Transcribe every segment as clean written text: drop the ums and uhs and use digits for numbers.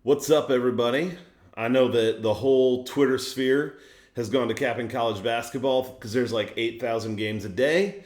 What's up, everybody? I know that the whole Twitter sphere has gone to capping college basketball because there's like 8,000 games a day.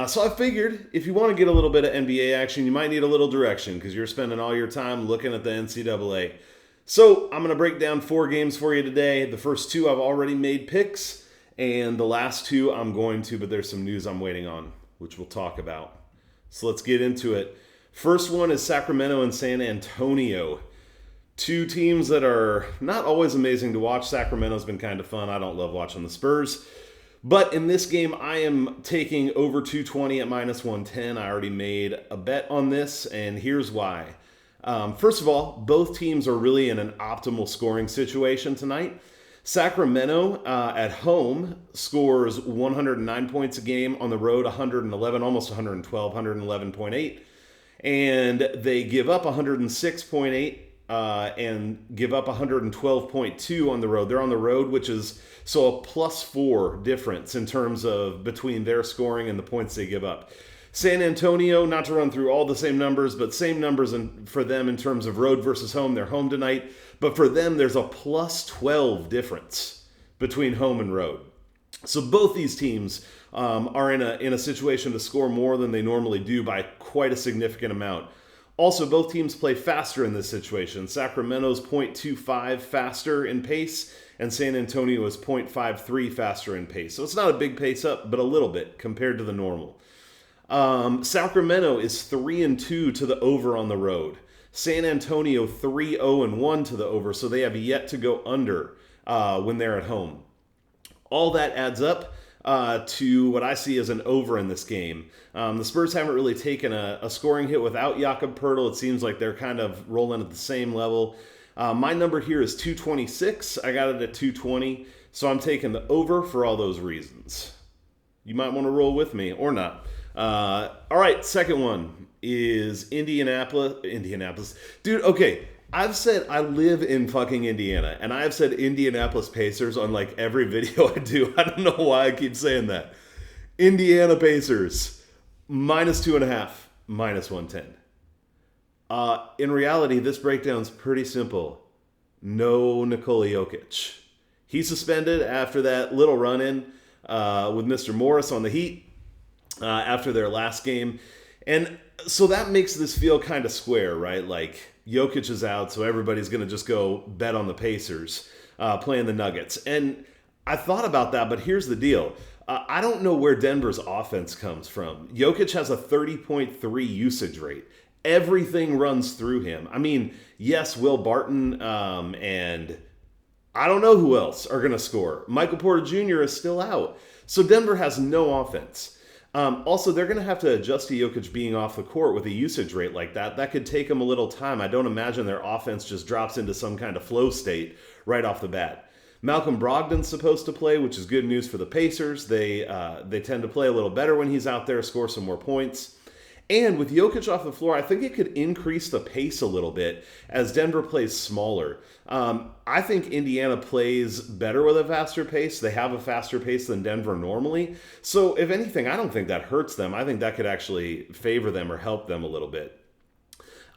So I figured if you want to get a little bit of NBA action, you might need a little direction because you're spending all your time looking at the NCAA. So I'm going to break down 4 games for you today. The first 2 I've already made picks, and the last 2 I'm going to, but there's some news I'm waiting on, which we'll talk about. So let's get into it. First one is Sacramento and San Antonio. 2 teams that are not always amazing to watch. Sacramento's been kind of fun. I don't love watching the Spurs. But in this game, I am taking over 220 at minus 110. I already made a bet on this, and here's why. First of all, both teams are really in an optimal scoring situation tonight. Sacramento at home scores 109 points a game. On the road, 111, almost 112, 111.8. And they give up 106.8 and give up 112.2 on the road. They're on the road, which is so a +4 difference in terms of between their scoring and the points they give up. San Antonio, not to run through all the same numbers, but same numbers for them in terms of road versus home. They're home tonight, but for them, there's a +12 difference between home and road. So both these teams are in a situation to score more than they normally do by quite a significant amount. Also, both teams play faster in this situation. Sacramento's 0.25 faster in pace, and San Antonio is 0.53 faster in pace. So it's not a big pace up, but a little bit compared to the normal. Sacramento is 3-2 to the over on the road. San Antonio 3-0-1 to the over, so they have yet to go under when they're at home. All that adds up to what I see as an over in this game. The Spurs haven't really taken a scoring hit without Jakob Poeltl. It seems like they're kind of rolling at the same level. My number here is 226. I got it at 220, so I'm taking the over for all those reasons. You might want to roll with me or not. All right, second one is Indianapolis. Dude, okay. I've said I live in fucking Indiana, and I've said Indianapolis Pacers on like every video I do. I don't know why I keep saying that. Indiana Pacers, -2.5, minus 110. In reality, this breakdown's pretty simple. No Nikola Jokic. He's suspended after that little run-in with Mr. Morris on the Heat after their last game. And so that makes this feel kind of square, right? Like, Jokic is out, so everybody's going to just go bet on the Pacers playing the Nuggets. And I thought about that, but here's the deal. I don't know where Denver's offense comes from. Jokic has a 30.3 usage rate. Everything runs through him. I mean, yes, Will Barton and I don't know who else are going to score. Michael Porter Jr. is still out. So Denver has no offense. Also, they're going to have to adjust to Jokic being off the court with a usage rate like that. That could take them a little time. I don't imagine their offense just drops into some kind of flow state right off the bat. Malcolm Brogdon's supposed to play, which is good news for the Pacers. They tend to play a little better when he's out there, score some more points. And with Jokic off the floor, I think it could increase the pace a little bit as Denver plays smaller. I think Indiana plays better with a faster pace. They have a faster pace than Denver normally. So if anything, I don't think that hurts them. I think that could actually favor them or help them a little bit.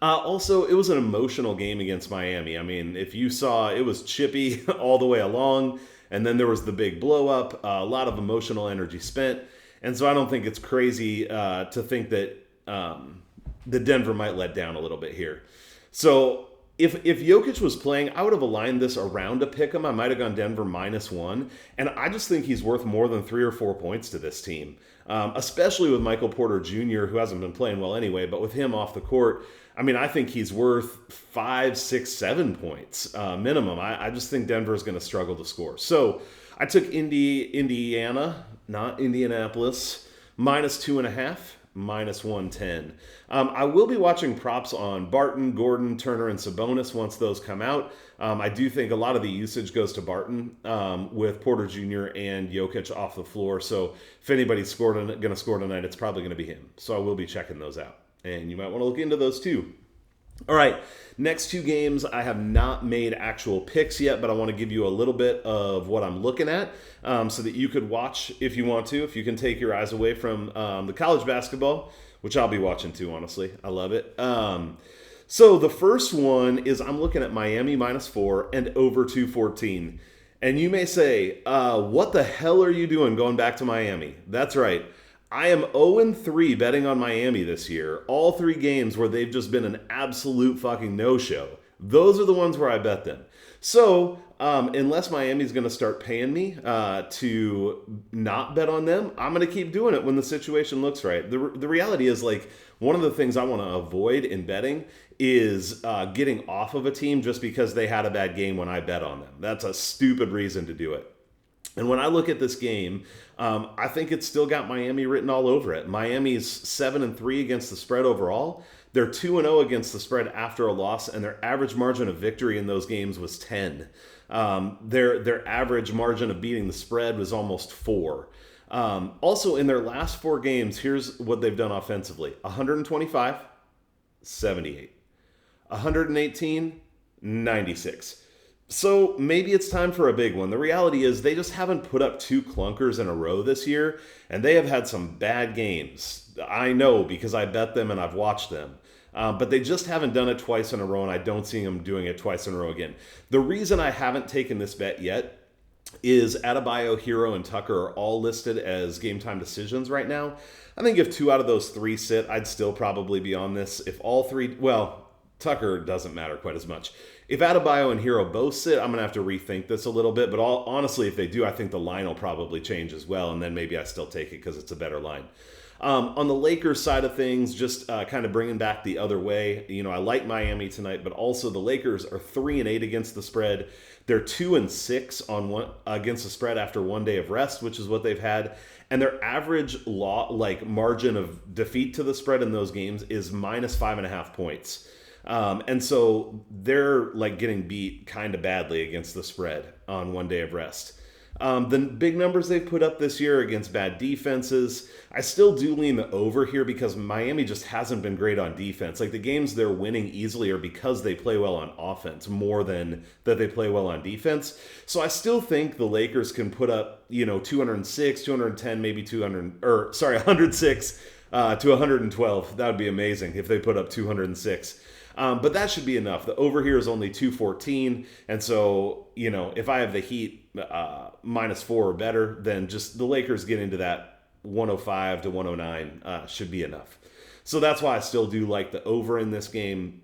Also, it was an emotional game against Miami. I mean, if you saw, it was chippy all the way along, and then there was the big blow up, a lot of emotional energy spent. And so I don't think it's crazy to think that the Denver might let down a little bit here. So if Jokic was playing, I would have aligned this around a pick'em. I might have gone Denver -1, and I just think he's worth more than 3 or 4 points to this team, especially with Michael Porter Jr., who hasn't been playing well anyway, but with him off the court, I mean, I think he's worth 5, 6, 7 points minimum. I just think Denver is going to struggle to score. So I took Indiana, not Indianapolis, -2.5. -110. I will be watching props on Barton, Gordon, Turner, and Sabonis once those come out. I do think a lot of the usage goes to Barton with Porter Jr. and Jokic off the floor. So if anybody's going to score tonight, it's probably going to be him. So I will be checking those out. And you might want to look into those too. All right, next 2 games, I have not made actual picks yet, but I want to give you a little bit of what I'm looking at so that you could watch if you want to, if you can take your eyes away from the college basketball, which I'll be watching too, honestly. I love it. So the first one is I'm looking at Miami -4 and over 214. And you may say, what the hell are you doing going back to Miami? That's right. I am 0-3 betting on Miami this year. All 3 games where they've just been an absolute fucking no-show. Those are the ones where I bet them. So, unless Miami's going to start paying me to not bet on them, I'm going to keep doing it when the situation looks right. The reality is, like, one of the things I want to avoid in betting is getting off of a team just because they had a bad game when I bet on them. That's a stupid reason to do it. And when I look at this game, I think it's still got Miami written all over it. Miami's 7-3 against the spread overall. They're 2-0 against the spread after a loss, and their average margin of victory in those games was 10. Their average margin of beating the spread was almost 4. Also, in their last 4 games, here's what they've done offensively: 125, 78, 118, 96. So maybe it's time for a big one. The reality is they just haven't put up 2 clunkers in a row this year, and they have had some bad games. I know because I bet them and I've watched them. But they just haven't done it twice in a row, and I don't see them doing it twice in a row again. The reason I haven't taken this bet yet is Adebayo, Hero, and Tucker are all listed as game time decisions right now. I think if 2 out of those 3 sit, I'd still probably be on this. If all 3, well, Tucker doesn't matter quite as much. If Adebayo and Hero both sit, I'm going to have to rethink this a little bit. But honestly, if they do, I think the line will probably change as well. And then maybe I still take it because it's a better line. On the Lakers side of things, just kind of bringing back the other way. You know, I like Miami tonight, but also the Lakers are 3-8 against the spread. They're 2-6 on against the spread after 1 day of rest, which is what they've had. And their average margin of defeat to the spread in those games is -5.5 points. And so they're like getting beat kind of badly against the spread on 1 day of rest. The big numbers they've put up this year against bad defenses, I still do lean the over here because Miami just hasn't been great on defense. Like the games they're winning easily are because they play well on offense more than that they play well on defense. So I still think the Lakers can put up, 206, 210, maybe 106 to 112. That would be amazing if they put up 206. But that should be enough. The over here is only 214. And so, if I have the Heat -4 or better, then just the Lakers get into that 105 to 109 should be enough. So that's why I still do like the over in this game.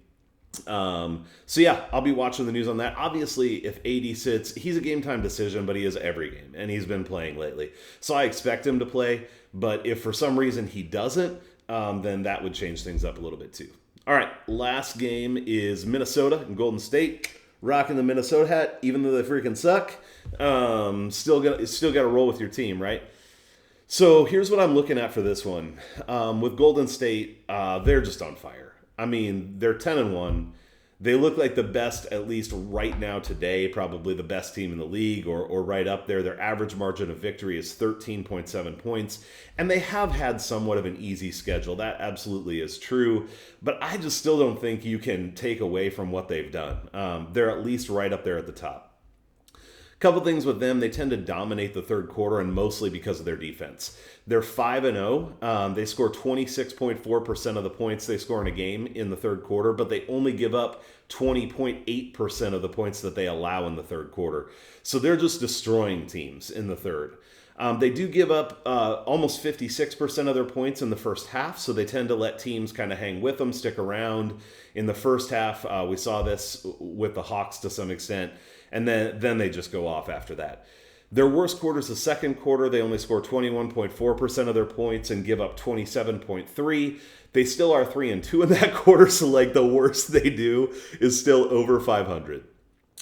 So yeah, I'll be watching the news on that. Obviously, if AD sits, he's a game time decision, but he is every game, and he's been playing lately. So I expect him to play. But if for some reason he doesn't, then that would change things up a little bit too. All right, last game is Minnesota and Golden State. Rocking the Minnesota hat, even though they freaking suck. Still got to roll with your team, right? So here's what I'm looking at for this one. With Golden State, they're just on fire. I mean, they're 10-1. They look like the best, at least right now today, probably the best team in the league or right up there. Their average margin of victory is 13.7 points. And they have had somewhat of an easy schedule. That absolutely is true. But I just still don't think you can take away from what they've done. They're at least right up there at the top. Couple things with them, they tend to dominate the third quarter, and mostly because of their defense. They're 5-0. They score 26.4% of the points they score in a game in the third quarter, but they only give up 20.8% of the points that they allow in the third quarter. So they're just destroying teams in the third. They do give up almost 56% of their points in the first half, so they tend to let teams kind of hang with them, stick around. In the first half, we saw this with the Hawks to some extent, and then they just go off after that. Their worst quarter is the second quarter. They only score 21.4% of their points and give up 27.3%. They still are 3-2 in that quarter, so like the worst they do is still over 500.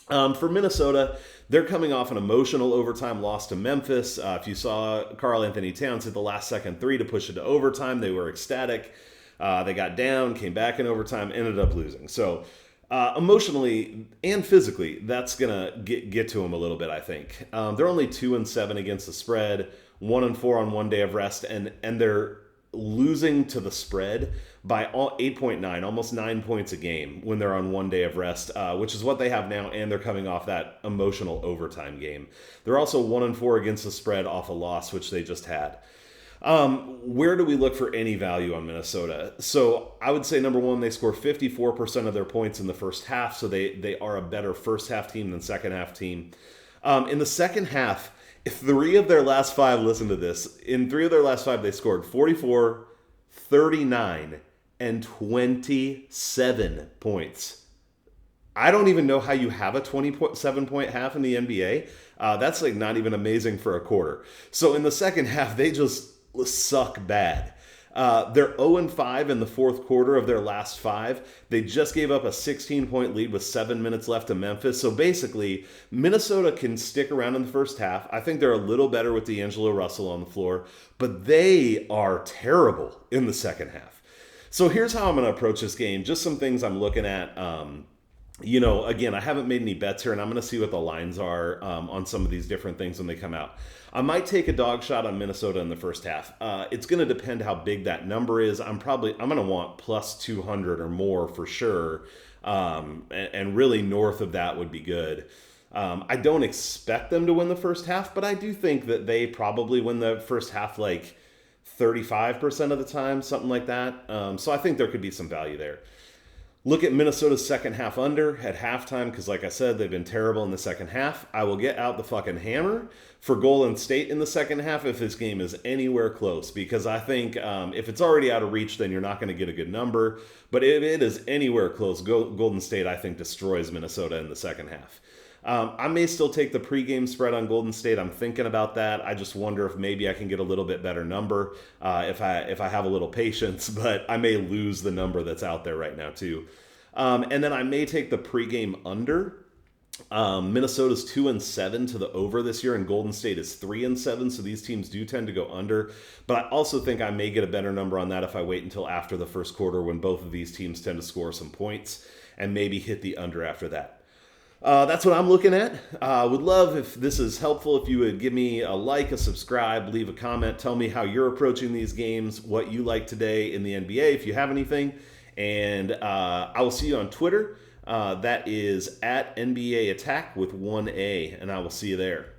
For Minnesota, they're coming off an emotional overtime loss to Memphis. If you saw Karl Anthony Towns hit the last second 3 to push it to overtime, they were ecstatic. They got down, came back in overtime, ended up losing. So emotionally and physically, that's going to get to them a little bit, I think. They're only 2-7 against the spread, 1-4 on 1 day of rest, and they're losing to the spread by 8.9, almost 9 points a game when they're on 1 day of rest, which is what they have now, and they're coming off that emotional overtime game. They're also 1-4 against the spread off a loss, which they just had. Where do we look for any value on Minnesota? So I would say number one, they score 54% of their points in the first half, so they are a better first half team than second half team. In the second half, three of their last five, listen to this, in three of their last five, they scored 44, 39, and 27 points. I don't even know how you have a 27-point half in the NBA. That's like not even amazing for a quarter. So in the second half, they just suck bad. They're 0-5 in the fourth quarter of their last five. They just gave up a 16-point lead with 7 minutes left to Memphis. So basically, Minnesota can stick around in the first half. I think they're a little better with D'Angelo Russell on the floor, but they are terrible in the second half. So here's how I'm going to approach this game. Just some things I'm looking at. Again, I haven't made any bets here, and I'm going to see what the lines are on some of these different things when they come out. I might take a dog shot on Minnesota in the first half. It's going to depend how big that number is. I'm going to want plus 200 or more for sure, and really north of that would be good. I don't expect them to win the first half, but I do think that they probably win the first half like 35% of the time, something like that. So I think there could be some value there. Look at Minnesota's second half under at halftime because, like I said, they've been terrible in the second half. I will get out the fucking hammer for Golden State in the second half if this game is anywhere close because I think if it's already out of reach, then you're not going to get a good number. But if it is anywhere close, Golden State, I think, destroys Minnesota in the second half. I may still take the pregame spread on Golden State. I'm thinking about that. I just wonder if maybe I can get a little bit better number if I have a little patience, but I may lose the number that's out there right now too. And then I may take the pregame under. Minnesota's 2-7 to the over this year, and Golden State is 3-7. So these teams do tend to go under. But I also think I may get a better number on that if I wait until after the first quarter when both of these teams tend to score some points and maybe hit the under after that. That's what I'm looking at. Would love if this is helpful if you would give me a like, a subscribe, leave a comment, tell me how you're approaching these games, what you like today in the NBA if you have anything. And I will see you on Twitter. That is at NBA Attack with 1A, and I will see you there.